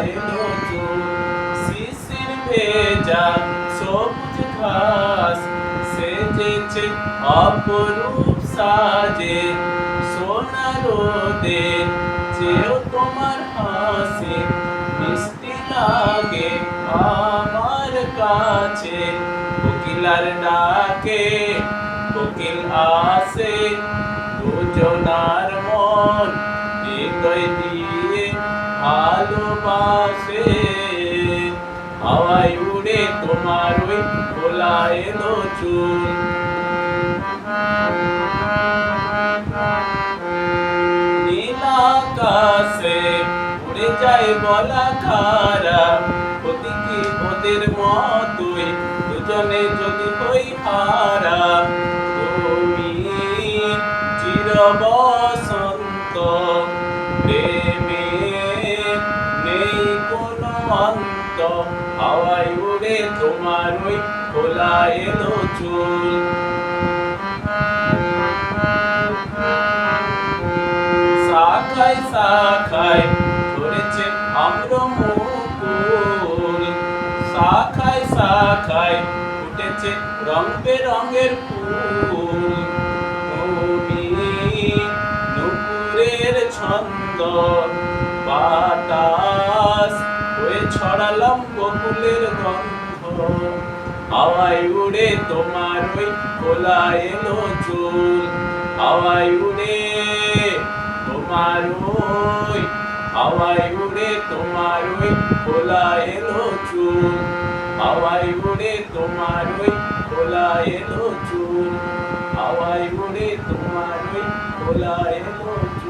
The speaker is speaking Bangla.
এলো চুল। শিশির ভেজা সবুজ ঘাস সেজেছে অপরূপ সাজে। সোনা রোদের চেয়েও তোমার হাসি মিষ্টি লাগে আমার কাছে। কোকিলার ডাকে কোকিল আসে, দুজনার মন হৃদয় দিয়ে ভালোবাসে। হাওয়ায় উড়ে তোমার ওই খোলা এলো চুল। নীল আকাশে উড়ে যায় বলা খারা, প্রতীকী ওদের মতোই দুজনে যদি হই হারা। তুমি চির বসন্ত, প্রেমে নেই কোনো অন্ত। হাওয়ায় উড়ে তোমার ওই খোলা এলো চুল। শাখায় শাখায় ধরেছে আম্রমুকুল, শাখায় শাখায় ফুটেছে রং বেরঙের ফুল। তুমি নুপুরের ছন্দ, বাতাস হয়ে ছড়ালাম বকুলের গন্ধ। হাওয়ায় উড়ে তোমার ওই খোলা এলো চুল। হাওয়ায় উড়ে তোমার ওই, হাওয়ায় উড়ে তোমার ওই খোলা এলো চুল। হাওয়ায় উড়ে তোমার ওই খোলা এলো চুল। হাওয়ায় উড়ে তোমার ওই খোলা এলো চুল।